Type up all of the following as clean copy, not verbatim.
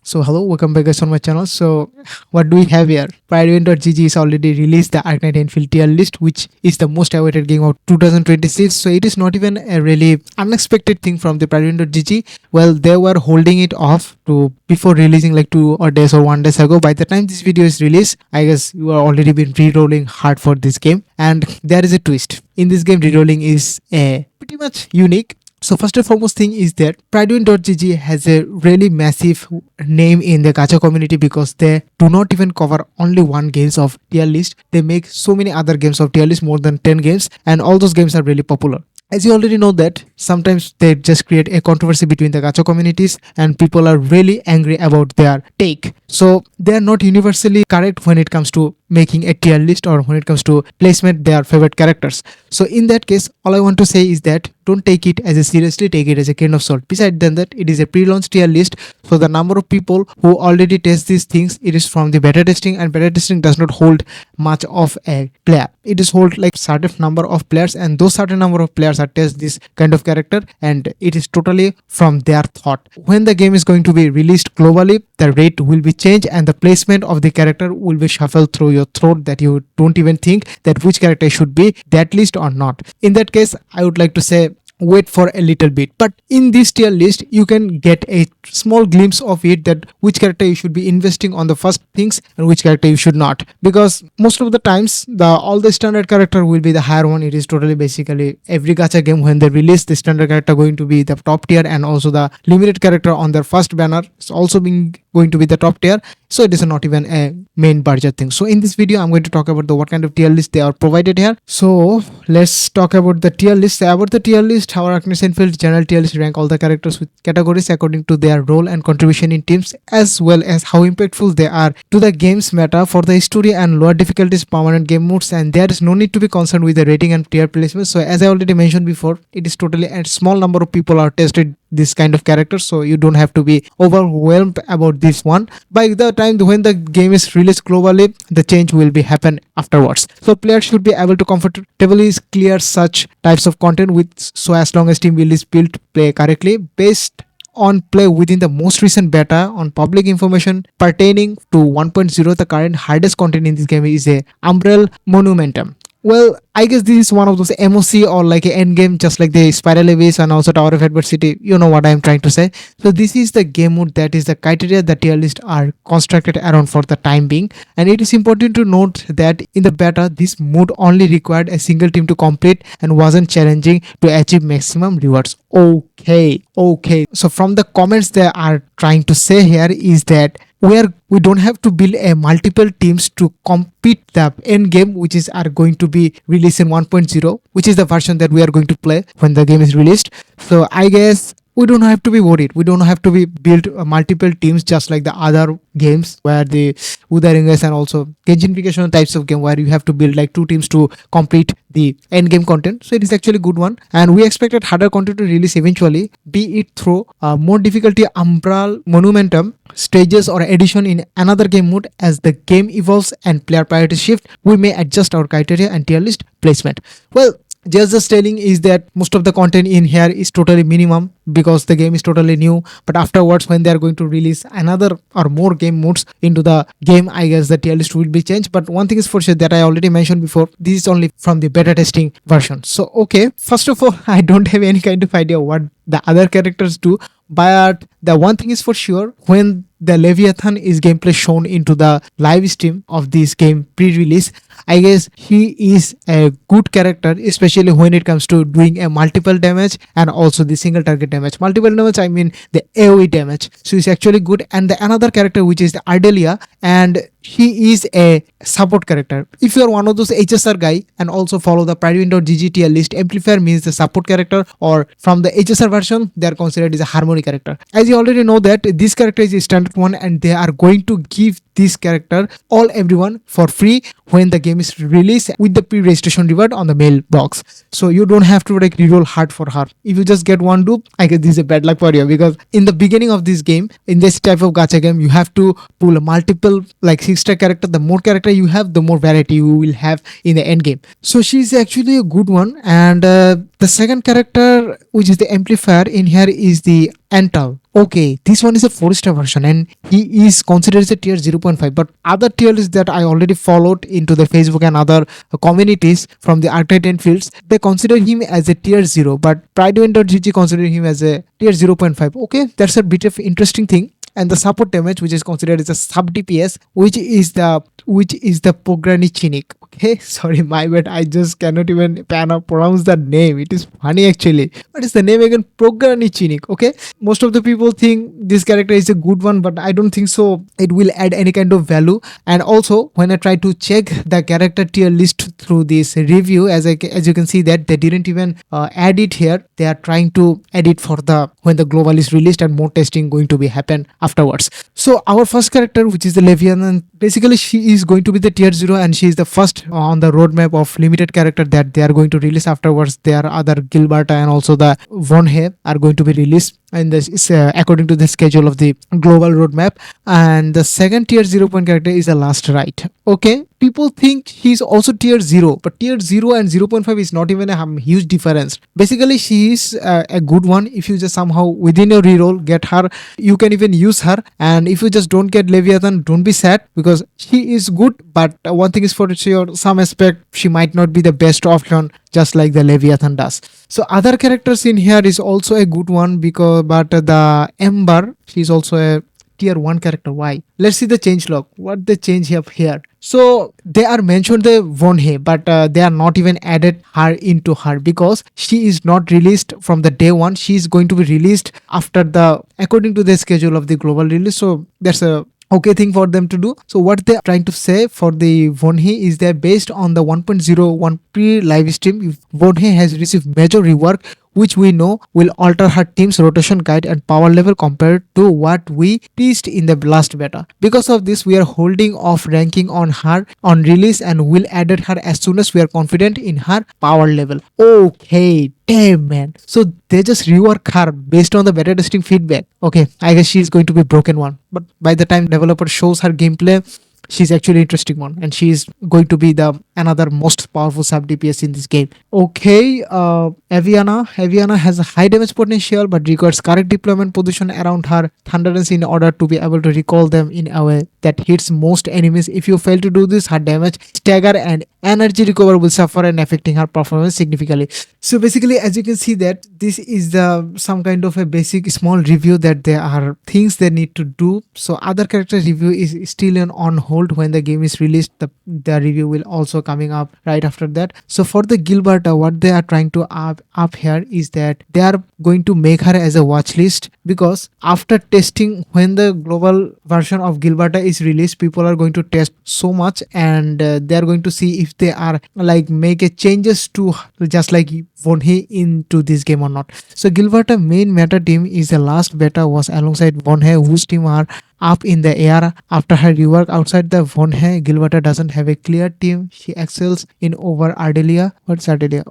So hello, welcome back guys on my channel. So what do we have here? Prydwen.gg is already released the Arknight Endfield tier list, which is the most awaited game of 2026. So it is not even a really unexpected thing from the Prydwen.gg. Well, they were holding it off to before releasing like 2 days or 1 days ago. By the time this video is released, I guess you are already been re-rolling hard for this game. And there is a twist. In this game, re-rolling is pretty much unique. So first and foremost thing is that Prydwen.gg has a really massive name in the gacha community because they do not even cover only one games of tier list. They make so many other games of tier list, more than 10 games, and all those games are really popular. As you already know that sometimes they just create a controversy between the gacha communities and people are really angry about their take. So they are not universally correct when it comes to making a tier list or when it comes to placement their favorite characters. So in that case, all I want to say is that don't take it as a seriously, take it as a grain of salt. Besides than that, it is a pre-launch tier list. So the number of people who already test these things, it is from the beta testing, and beta testing does not hold much of a player. It is hold like certain number of players, and those certain number of players are test this kind of character, and it is totally from their thought. When the game is going to be released globally, the rate will be changed and the placement of the character will be shuffled through your throat that you don't even think that which character should be that list or not. In that case, I would like to say wait for a little bit, but in this tier list you can get a small glimpse of it, that which character you should be investing on the first things and which character you should not, because most of the times all the standard character will be the higher one. It is totally basically every gacha game when they release the standard character going to be the top tier, and also the limited character on their first banner is also being going to be the top tier. So it is not even a main budget thing. So in this video I'm going to talk about the what kind of tier list they are provided here. So let's talk about the tier list. About the tier list, our Arknights Endfield general tier list rank all the characters with categories according to their role and contribution in teams, as well as how impactful they are to the game's meta for the history and lower difficulties permanent game modes, and there is no need to be concerned with the rating and tier placement. So as I already mentioned before, it is totally a small number of people are tested this kind of characters, so you don't have to be overwhelmed about this one. By the time when the game is released globally, the change will be happen afterwards. So players should be able to comfortably clear such types of content with, so as long as team build is built play correctly based on play within the most recent beta on public information pertaining to 1.0. The current hardest content in this game is a Umbrel Monumentum. Well, I guess this is one of those MOC or like an end game, just like the Spiral Abyss and also Tower of Adversity. You know what I am trying to say. So this is the game mode that is the criteria that tier list are constructed around for the time being. And it is important to note that in the beta, this mode only required a single team to complete and wasn't challenging to achieve maximum rewards. Okay. So from the comments they are trying to say here is that we don't have to build a multiple teams to compete the end game, which is are going to be released in 1.0, which is the version that we are going to play when the game is released. So I guess we don't have to be worried. We don't have to be build multiple teams just like the other games where the Udaringas and also Genshin types of game where you have to build like 2 teams to complete the end game content. So it is actually a good one, and we expected harder content to release eventually, be it through more difficulty Umbral Monumentum stages or addition in another game mode. As the game evolves and player priorities shift, we may adjust our criteria and tier list placement. Well, just telling is that most of the content in here is totally minimum because the game is totally new, but afterwards when they are going to release another or more game modes into the game, I guess the tier list will be changed. But one thing is for sure that I already mentioned before, this is only from the beta testing version. So okay, first of all, I don't have any kind of idea what the other characters do, but the one thing is for sure, when the Leviathan is gameplay shown into the live stream of this game pre-release, I guess he is a good character, especially when it comes to doing a multiple damage and also the single target damage. Multiple damage, I mean the AoE damage. So he's actually good. And the another character which is the Ardelia, and he is a support character. If you are one of those HSR guy and also follow the Prydwen.gg tier list, Amplifier means the support character, or from the HSR version they are considered as a harmony character. As you already know that this character is a standard one, and they are going to give this character everyone for free when the game is released with the pre-registration reward on the mailbox. So you don't have to like reroll hard for her. If you just get one dupe, I guess this is a bad luck for you, because in the beginning of this game, in this type of gacha game, you have to pull a multiple like 6-star character. The more character you have, the more variety you will have in the end game. So she's actually a good one. And the second character, which is the amplifier in here, is the Antal. Okay, this one is a 4-star version and he is considered as a tier 0.5. But other tier lists that I already followed into the Facebook and other communities from the Arknight Enfields, they consider him as a tier 0. But Prydwen.gg consider him as a tier 0.5. Okay, that's a bit of interesting thing. And the support damage, which is considered as a sub DPS, which is the Pograni Chinik. Okay, sorry, my bad. I just cannot even pronounce that name. It is funny actually. What is the name again? Pograni Chinik. Okay, most of the people think this character is a good one, but I don't think so. It will add any kind of value. And also, when I try to check the character tier list through this review, as you can see that they didn't even add it here. They are trying to add it for the when the global is released and more testing going to be happen afterwards. So our first character, which is the Leviathan, basically she is going to be the tier 0 and she is the first on the roadmap of limited character that they are going to release afterwards. There are other Gilberta and also the Von Hay are going to be released, and this is according to the schedule of the global roadmap. And the second tier 0 point character is the Last Right. Okay, people think he's also tier 0, but tier 0 and 0.5 is not even a huge difference. Basically she is a good one. If you just somehow within your reroll get her, you can even use her. And if you just don't get Leviathan, don't be sad, because she is good, but one thing is for sure, some aspect she might not be the best option, just like the Leviathan does. So other characters in here is also a good one, because but the Ember, she's also a tier 1 character. Why? Let's see the change log, what they change up here. So they are mentioned the Von Hay, but they are not even added her into her, because she is not released from the day one. She is going to be released after the according to the schedule of the global release. So that's a okay thing for them to do. So what they are trying to say for the Von Hay is that based on the 1.01 pre-live stream, Von Hay has received major rework, which we know will alter her team's rotation guide and power level compared to what we teased in the last beta. Because of this, we are holding off ranking on her on release and will add her as soon as we are confident in her power level. Okay, damn man. So they just rework her based on the beta testing feedback. Okay, I guess she is going to be broken one. But by the time developer shows her gameplay, she's actually interesting one, and she is going to be the another most powerful sub DPS in this game. Okay, Aviana has a high damage potential but requires correct deployment position around her thunderance in order to be able to recall them in a way that hits most enemies. If you fail to do this, her damage, stagger and energy recover will suffer and affecting her performance significantly. So basically, as you can see that this is the some kind of a basic small review that there are things they need to do. So other character review is still on hold. When the game is released, the review will also coming up right after that. So for the Gilberta, what they are trying to up here is that they are going to make her as a watch list, because after testing, when the global version of Gilberta is released, people are going to test so much, and they are going to see if they are like make a changes to just like Von Hay into this game or not. So Gilberta main meta team is the last beta was alongside Von Hay, whose team are up in the air after her rework. Outside the Von Hay, Gilberta doesn't have a clear team. She excels in over Ardelia. What's Ardelia?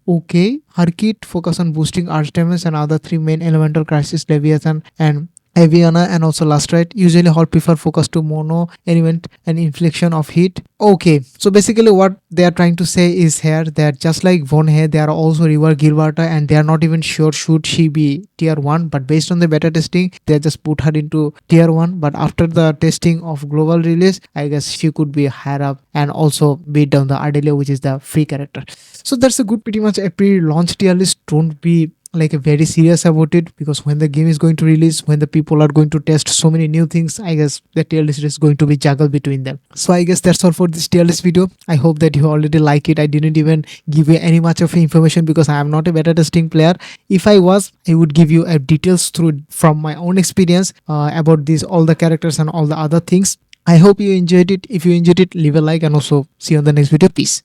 Okay. Her kit focus on boosting Artemis and other 3 main elemental crisis, Leviathan and Aviana, and also Last Right. Usually all prefer focus to mono element and infliction of heat. Okay, so basically what they are trying to say is here that just like Von Hay, they are also rework Gilberta, and they are not even sure should she be tier 1, but based on the beta testing, they just put her into tier 1. But after the testing of global release, I guess she could be higher up and also beat down the Ardelia, which is the free character. So that's a good pretty much a pre-launch tier list. Don't be like a very serious about it, because when the game is going to release, when the people are going to test so many new things, I guess the tier list is going to be juggled between them. So I guess that's all for this tier list video. I hope that you already like it. I didn't even give you any much of information because I am not a beta testing player. If I was, I would give you details through from my own experience about these all the characters and all the other things. I hope you enjoyed it. If you enjoyed it, leave a like and also see you on the next video. Peace.